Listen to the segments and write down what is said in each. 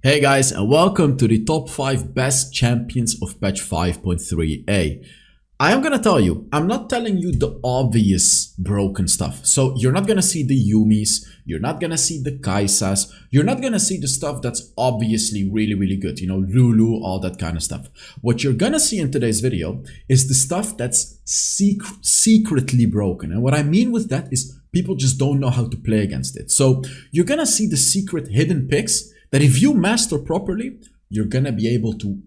Hey guys, and welcome to the top 5 best champions of patch 5.3a. I am gonna tell you, I'm not telling you the obvious broken stuff. So you're not gonna see the Yumis, you're not gonna see the Kaisas, you're not gonna see the stuff that's obviously really good, you know, Lulu, all that kind of stuff. What you're gonna see in today's video is the stuff that's secretly broken. And what I mean with that is people just don't know how to play against it. So you're gonna see the secret hidden picks that if you master properly, you're gonna be able to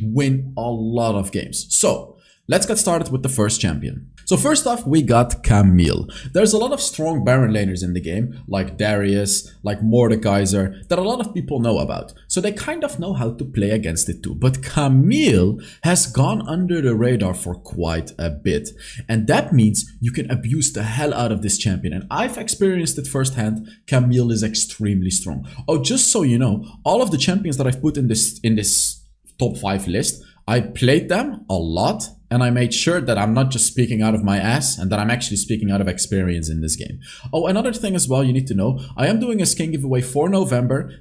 win a lot of games. So let's get started with the first champion. So first off, we got Camille. There's a lot of strong Baron laners in the game, like Darius, like Mordekaiser, that a lot of people know about. So they kind of know how to play against it too. But Camille has gone under the radar for quite a bit. And that means you can abuse the hell out of this champion. And I've experienced it firsthand. Camille is extremely strong. Oh, just so you know, all of the champions that I've put in this top 5 list, I played them a lot, and I made sure that I'm not just speaking out of my ass and that I'm actually speaking out of experience in this game. Oh, another thing as well you need to know, I am doing a skin giveaway for November,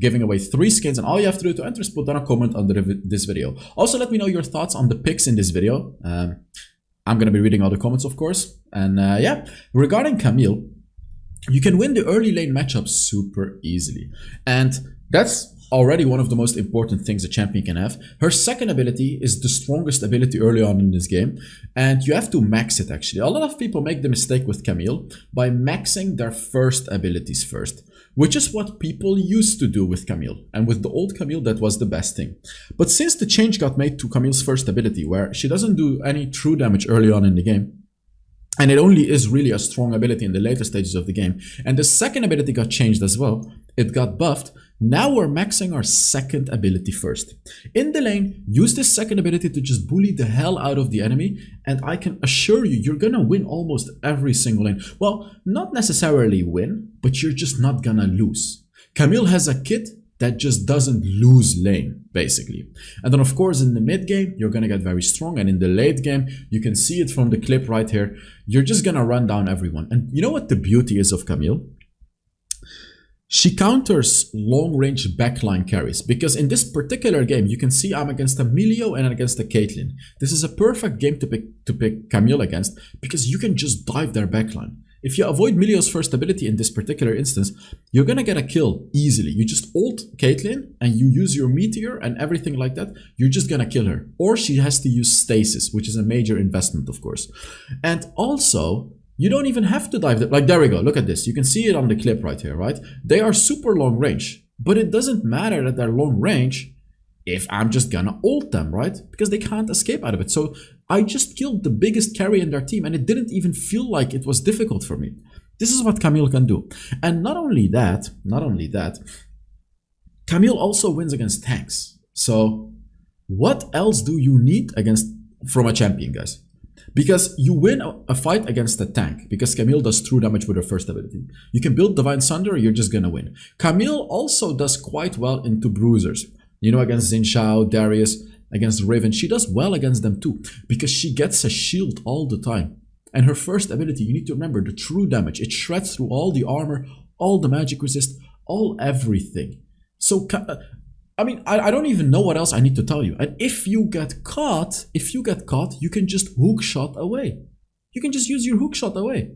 giving away 3 skins, and all you have to do to enter is put down a comment under this video. Also, let me know your thoughts on the picks in this video. I'm going to be reading all the comments, of course. And yeah, regarding Camille, you can win the early lane matchup super easily. And that's already one of the most important things a champion can have. Her second ability is the strongest ability early on in this game, and you have to max it actually. A lot of people make the mistake with Camille by maxing their first abilities first, which is what people used to do with Camille. And with the old Camille, that was the best thing. But since the change got made to Camille's first ability, where she doesn't do any true damage early on in the game, and it only is really a strong ability in the later stages of the game, and the second ability got changed as well, it got buffed. Now we're maxing our second ability first. In the lane, use this second ability to just bully the hell out of the enemy, and I can assure you, you're gonna win almost every single lane. Well, not necessarily win, but you're just not gonna lose. Camille has a kit that just doesn't lose lane, basically. And then of course in the mid game, you're gonna get very strong, and in the late game, you can see it from the clip right here, you're just gonna run down everyone. And you know what the beauty is of Camille? She counters long-range backline carries, because in this particular game, you can see I'm against a Milio and against a Caitlyn. This is a perfect game to pick Camille against, because you can just dive their backline. If you avoid Milio's first ability in this particular instance, you're gonna get a kill easily. You just ult Caitlyn and you use your meteor and everything like that, you're just gonna kill her. Or she has to use stasis, which is a major investment, of course. And also, you don't even have to dive, like there we go, look at this. You can see it on the clip right here, right? They are super long range, but it doesn't matter that they're long range if I'm just gonna ult them, right? Because they can't escape out of it. So I just killed the biggest carry in their team, and it didn't even feel like it was difficult for me. This is what Camille can do. And not only that, Camille also wins against tanks. So what else do you need from a champion, guys? Because you win a fight against a tank, because Camille does true damage with her first ability. You can build Divine Sunder, you're just gonna win. Camille also does quite well into bruisers. You know, against Xin Shao, Darius, against Raven, she does well against them too, because she gets a shield all the time. And her first ability, you need to remember the true damage. It shreds through all the armor, all the magic resist, everything. So I mean, I don't even know what else I need to tell you. And if you get caught, you can just hook shot away. You can just use your hook shot away.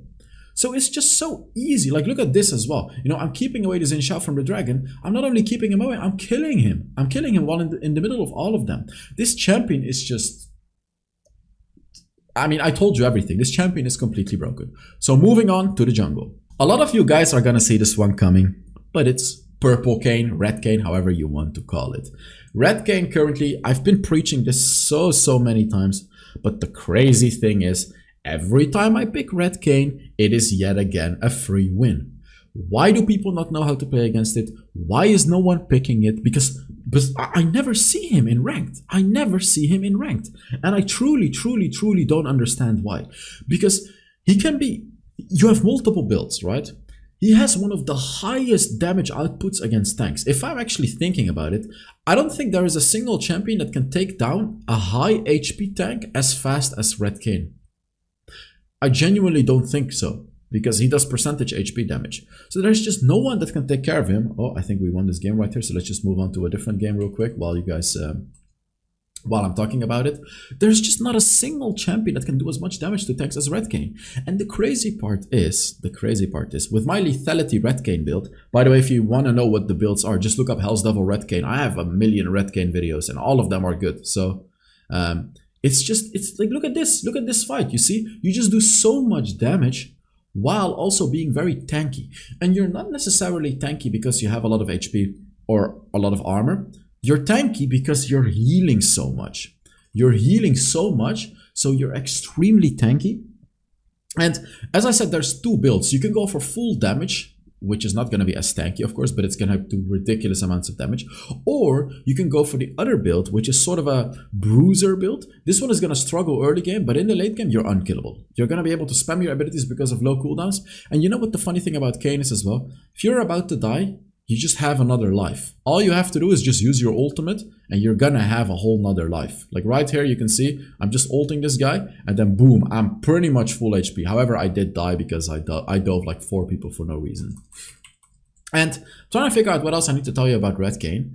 So it's just so easy. Like, look at this as well. You know, I'm keeping away the Xin Shao from the dragon. I'm not only keeping him away, I'm killing him. I'm killing him while in the middle of all of them. This champion is just... I mean, I told you everything. This champion is completely broken. So moving on to the jungle. A lot of you guys are gonna see this one coming, but it's Purple Kayn, Red Kayn, however you want to call it. Red Kayn currently, I've been preaching this so many times, but the crazy thing is, every time I pick Red Kayn, it is yet again a free win. Why do people not know how to play against it? Why is no one picking it? Because I never see him in ranked. I never see him in ranked. And I truly don't understand why. Because he can be... You have multiple builds, right? He has one of the highest damage outputs against tanks. If I'm actually thinking about it, I don't think there is a single champion that can take down a high HP tank as fast as Red Kayn. I genuinely don't think so. because he does percentage HP damage. So there's just no one that can take care of him. Oh, I think we won this game right here. So let's just move on to a different game real quick while you guys, while I'm talking about it. There's just not a single champion that can do as much damage to tanks as Red Kayn. And the crazy part is, with my lethality Red Kayn build, by the way, if you want to know what the builds are, just look up HellsDevil Red Kayn. I have a million Red Kayn videos and all of them are good. So, it's like, look at this fight, you see? You just do so much damage while also being very tanky. And you're not necessarily tanky because you have a lot of HP or a lot of armor. You're tanky because you're healing so much. You're healing so much, so you're extremely tanky. And as I said, there's two builds. You can go for full damage, which is not going to be as tanky, of course, but it's going to do ridiculous amounts of damage. Or you can go for the other build, which is sort of a bruiser build. This one is going to struggle early game, but in the late game, you're unkillable. You're going to be able to spam your abilities because of low cooldowns. And you know what the funny thing about Kayn is as well? If you're about to die, you just have another life. All you have to do is just use your ultimate and you're gonna have a whole nother life. Like right here, you can see I'm just ulting this guy and then boom, I'm pretty much full HP. However, I did die because I dove like 4 people for no reason. And I'm trying to figure out what else I need to tell you about Red Kayn.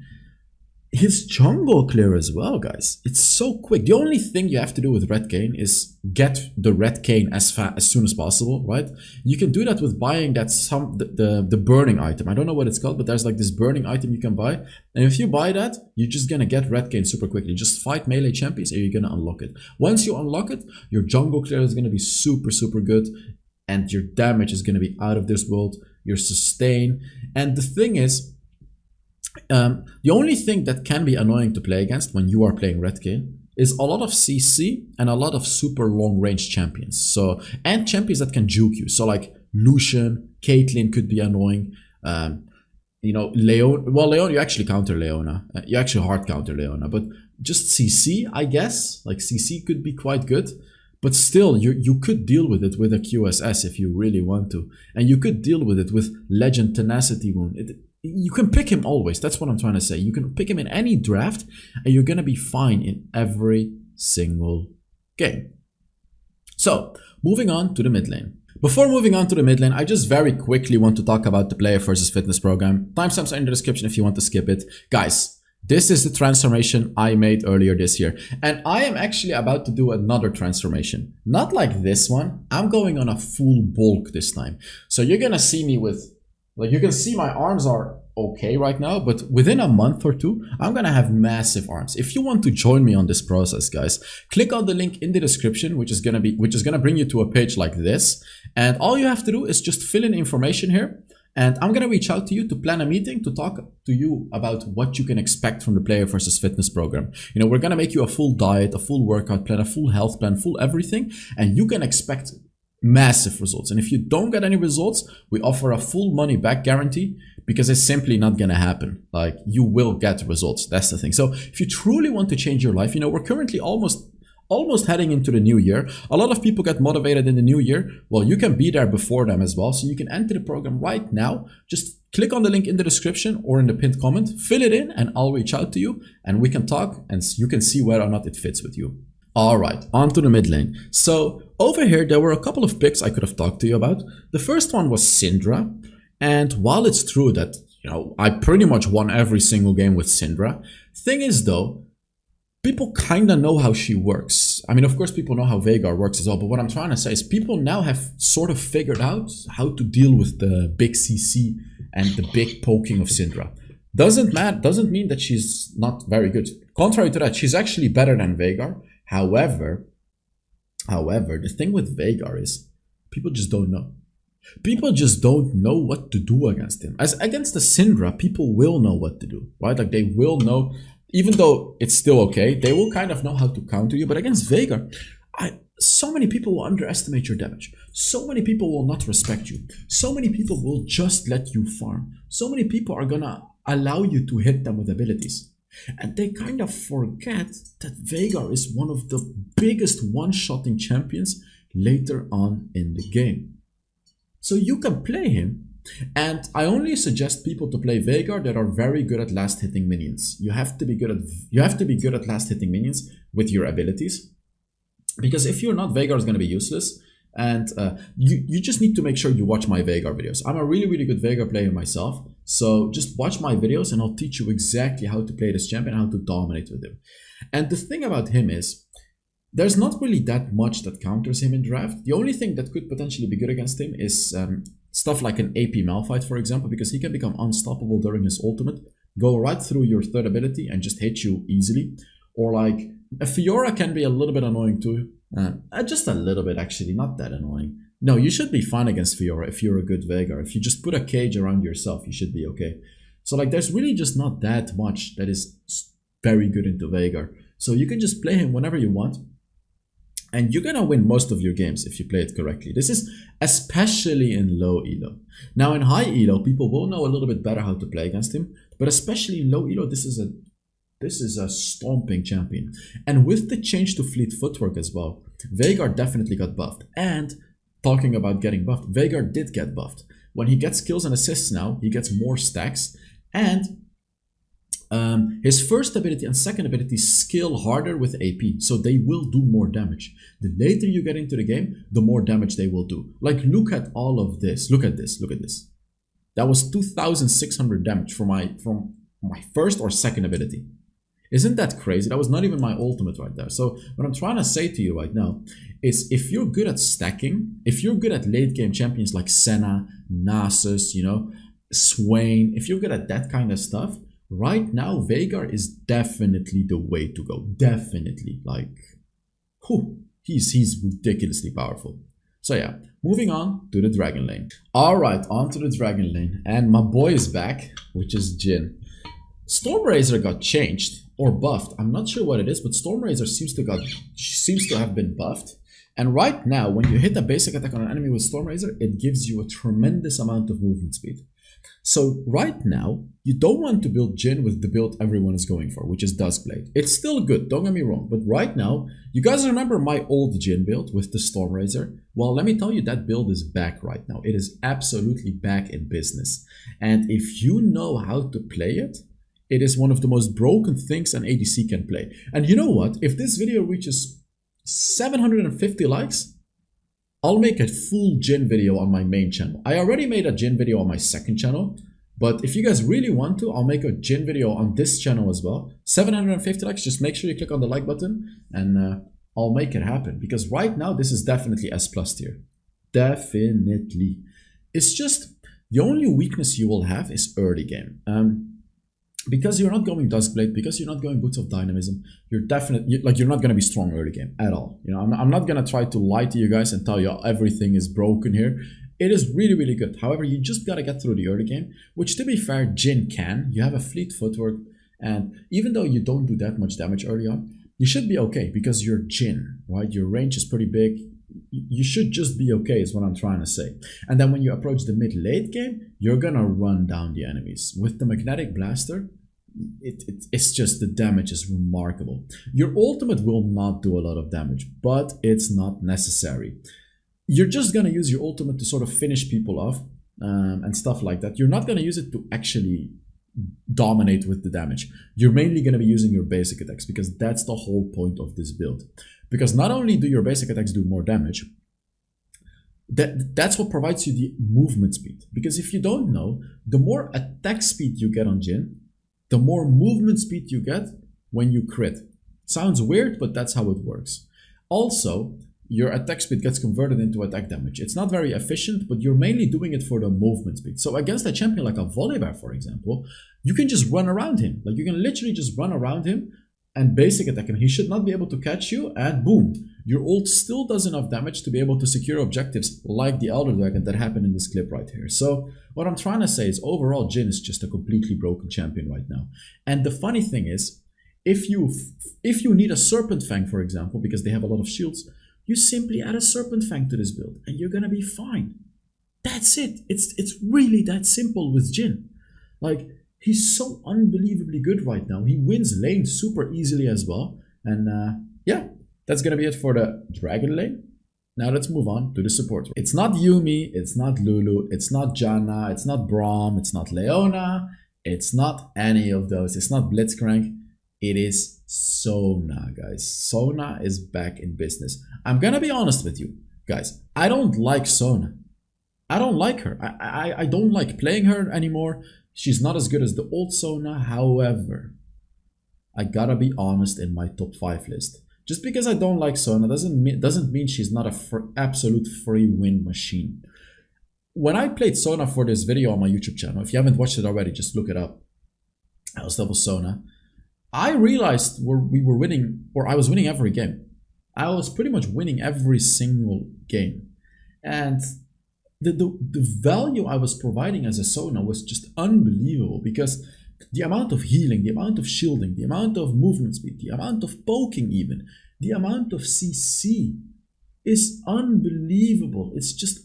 His jungle clear as well, guys. It's so quick. The only thing you have to do with Red Kayn is get the Red Kayn as soon as possible, right? You can do that with buying that the burning item. I don't know what it's called, but there's like this burning item you can buy. And if you buy that, you're just gonna get Red Kayn super quickly. Just fight melee champions and you're gonna unlock it. Once you unlock it, your jungle clear is gonna be super, super good. And your damage is gonna be out of this world. Your sustain. And the thing is, the only thing that can be annoying to play against when you are playing Red Kayn is a lot of CC and a lot of super long range champions. So, and champions that can juke you. So like Lucian, Caitlyn could be annoying. You know, Leon, well, Leon, you actually counter Leona. You actually hard counter Leona, but just CC, I guess, like CC could be quite good. But still, you could deal with it with a QSS if you really want to. And you could deal with it with Legend Tenacity Wound. You can pick him always. That's what I'm trying to say. You can pick him in any draft and you're going to be fine in every single game. So, moving on to the mid lane. Before moving on to the mid lane, I just very quickly want to talk about the Player versus Fitness program. Timestamps are in the description if you want to skip it. Guys, this is the transformation I made earlier this year. And I am actually about to do another transformation. Not like this one. I'm going on a full bulk this time. So you're going to see me with... Like you can see my arms are okay right now, but within a month or two, I'm gonna have massive arms. If you want to join me on this process, guys, click on the link in the description, which is gonna bring you to a page like this. And all you have to do is just fill in information here. And I'm gonna reach out to you to plan a meeting to talk to you about what you can expect from the Player versus Fitness program. You know, we're gonna make you a full diet, a full workout plan, a full health plan, full everything, and you can expect massive results. And if you don't get any results, we offer a full money back guarantee because it's simply not gonna happen. Like, you will get results. That's the thing. So if you truly want to change your life, you know, we're currently almost heading into the new year. A lot of people get motivated in the new year. Well, you can be there before them as well. So you can enter the program right now. Just click on the link in the description or in the pinned comment, fill it in, and I'll reach out to you and we can talk and you can see whether or not it fits with you. All right, on to the mid lane. So over here, there were a couple of picks I could have talked to you about. The first one was Syndra. And while it's true that, you know, I pretty much won every single game with Syndra, thing is though, people kind of know how she works. I mean, of course, people know how Veigar works as well. But what I'm trying to say is people now have sort of figured out how to deal with the big CC and the big poking of Syndra. Doesn't mean that she's not very good. Contrary to that, she's actually better than Veigar. However, the thing with Veigar is people just don't know. People just don't know what to do against him. As against the Syndra, people will know what to do, right? Like they will know, even though it's still okay, they will kind of know how to counter you. But against Veigar, so many people will underestimate your damage. So many people will not respect you. So many people will just let you farm. So many people are gonna allow you to hit them with abilities. And they kind of forget that Veigar is one of the biggest one-shotting champions later on in the game. So you can play him, and I only suggest people to play Veigar that are very good at last-hitting minions. You have to be good at last-hitting minions with your abilities, because if you're not, Veigar is going to be useless. And you just need to make sure you watch my Veigar videos. I'm a really good Veigar player myself. So just watch my videos and I'll teach you exactly how to play this champion, how to dominate with him. And the thing about him is, there's not really that much that counters him in draft. The only thing that could potentially be good against him is stuff like an AP Malphite, for example, because he can become unstoppable during his ultimate, go right through your third ability and just hit you easily. Or like a Fiora can be a little bit annoying too. Just a little bit actually, not that annoying. No, you should be fine against Fiora if you're a good Veigar. If you just put a cage around yourself, you should be okay. So like there's really just not that much that is very good into Veigar. So you can just play him whenever you want. And you're gonna win most of your games if you play it correctly. This is especially in low elo. Now in high elo, people will know a little bit better how to play against him. But especially in low elo, this is a stomping champion. And with the change to fleet footwork as well, Veigar definitely got buffed. And talking about getting buffed, Veigar did get buffed. When he gets kills and assists now, he gets more stacks. And his first ability and second ability scale harder with AP, so they will do more damage. The later you get into the game, the more damage they will do. Like, look at all of this. Look at this. Look at this. That was 2,600 damage from my first or second ability. Isn't that crazy? That was not even my ultimate right there. So what I'm trying to say to you right now is, if you're good at stacking, if you're good at late game champions like Sona, Nasus, you know, Swain, if you're good at that kind of stuff, right now Veigar is definitely the way to go. Definitely. Like, whew, he's ridiculously powerful. So yeah, moving on to the dragon lane. Alright, on to the dragon lane. And my boy is back, which is Jhin. Stormrazor got changed or buffed. I'm not sure what it is, but Stormrazor seems to have been buffed. And right now, when you hit a basic attack on an enemy with Stormrazor, it gives you a tremendous amount of movement speed. So right now, you don't want to build Jhin with the build everyone is going for, which is Duskblade. It's still good, don't get me wrong, but right now, you guys remember my old Jhin build with the Stormrazor? Well, let me tell you, that build is back right now. It is absolutely back in business. And if you know how to play it, it is one of the most broken things an ADC can play. And you know what? If this video reaches 750 likes, I'll make a full Jhin video on my main channel. I already made a Jhin video on my second channel, but if you guys really want to, I'll make a Jhin video on this channel as well. 750 likes, just make sure you click on the like button and I'll make it happen. Because right now, this is definitely S+ tier. Definitely. It's just, the only weakness you will have is early game. Because you're not going Duskblade, because you're not going Boots of Dynamism, you're not going to be strong early game at all. You know, I'm not going to try to lie to you guys and tell you everything is broken here. It is really good. However, you just got to get through the early game, which, to be fair, Jhin can. You have a fleet footwork, and even though you don't do that much damage early on, you should be okay because you're Jhin, right? Your range is pretty big. You should just be okay is what I'm trying to say. And then when you approach the mid-late game, you're gonna run down the enemies. With the Magnetic Blaster, it's just, the damage is remarkable. Your ultimate will not do a lot of damage, but it's not necessary. You're just gonna use your ultimate to sort of finish people off and stuff like that. You're not gonna use it to actually dominate with the damage. You're mainly gonna be using your basic attacks because that's the whole point of this build. Because not only do your basic attacks do more damage, that's what provides you the movement speed. Because if you don't know, the more attack speed you get on Jhin, the more movement speed you get when you crit. Sounds weird, but that's how it works. Also, your attack speed gets converted into attack damage. It's not very efficient, but you're mainly doing it for the movement speed. So against a champion like a Volibear, for example, you can just run around him. Like, you can literally just run around him and basic attack him. He should not be able to catch you, and boom, your ult still does enough damage to be able to secure objectives like the Elder Dragon that happened in this clip right here. So what I'm trying to say is, overall, Jhin is just a completely broken champion right now. And the funny thing is, if you need a Serpent Fang, for example, because they have a lot of shields, you simply add a Serpent Fang to this build and you're gonna be fine. That's it. It's really that simple with Jhin. Like, he's so unbelievably good right now. He wins lane super easily as well. And yeah, that's gonna be it for the Dragon lane. Now let's move on to the support. It's not Yuumi, it's not Lulu, it's not Janna, it's not Braum, it's not Leona, it's not any of those. It's not Blitzcrank. It is Sona, guys. Sona is back in business. I'm gonna be honest with you. guys, I don't like Sona. I don't like her. I don't like playing her anymore. She's not as good as the old Sona. However, I gotta be honest in my top 5 list. Just because I don't like Sona doesn't mean she's not a absolute free win machine. When I played Sona for this video on my YouTube channel, if you haven't watched it already, just look it up. HellsDevil Sona. I realized we were winning, or I was winning every game. I was pretty much winning every single game. And the value I was providing as a Sona was just unbelievable, because the amount of healing, the amount of shielding, the amount of movement speed, the amount of poking even, the amount of CC is unbelievable. It's just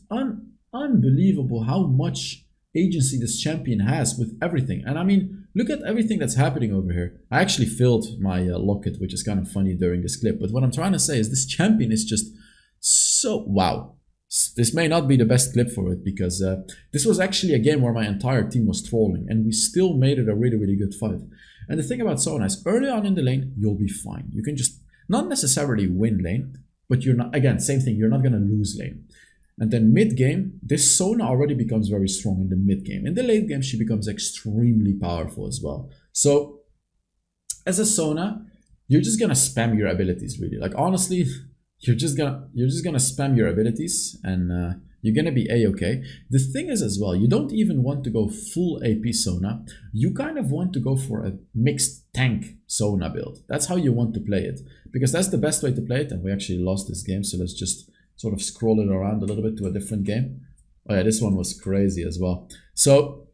unbelievable how much agency this champion has with everything. And I mean, look at everything that's happening over here. I actually filled my locket, which is kind of funny during this clip. But what I'm trying to say is this champion is just so wow. This may not be the best clip for it, because this was actually a game where my entire team was trolling and we still made it a really, really good fight. And the thing about Sona is early on in the lane, you'll be fine. You can just not necessarily win lane, but you're not, again, same thing, you're not going to lose lane. And then mid game, this Sona already becomes very strong in the mid game. In the late game, she becomes extremely powerful as well. So as a Sona, you're just going to spam your abilities really. Like honestly, you're just gonna spam your abilities and you're gonna be a-okay. The thing is as well, you don't even want to go full AP Sona. You kind of want to go for a mixed tank Sona build. That's how you want to play it, because that's the best way to play it. And we actually lost this game, so let's just sort of scroll it around a little bit to a different game. Oh yeah, this one was crazy as well. So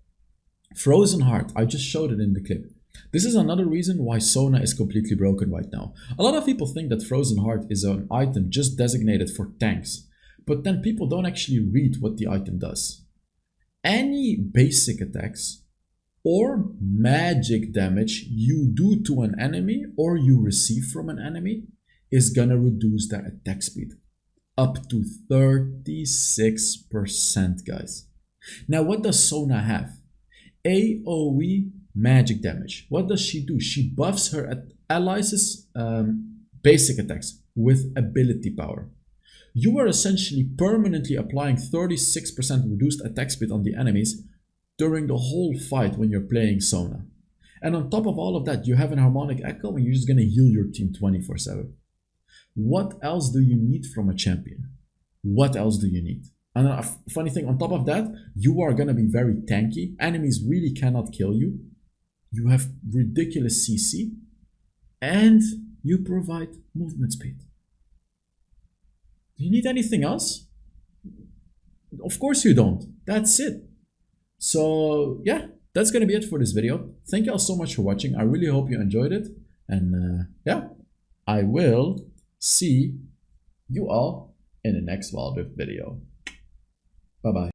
Frozen Heart, I just showed it in the clip. This is another reason why Sona is completely broken right now. A lot of people think that Frozen Heart is an item just designated for tanks, but then people don't actually read what the item does. Any basic attacks or magic damage you do to an enemy or you receive from an enemy is gonna reduce their attack speed up to 36%, guys. Now, what does Sona have? AoE magic damage. What does she do? She buffs her allies' basic attacks with ability power. You are essentially permanently applying 36% reduced attack speed on the enemies during the whole fight when you're playing Sona. And on top of all of that, you have an harmonic echo and you're just going to heal your team 24/7. What else do you need from a champion? What else do you need? And a funny thing, on top of that, you are going to be very tanky. Enemies really cannot kill you. You have ridiculous CC, and you provide movement speed. Do you need anything else? Of course you don't. That's it. So yeah, that's gonna be it for this video. Thank you all so much for watching. I really hope you enjoyed it. And yeah, I will see you all in the next HellsDevil video. Bye-bye.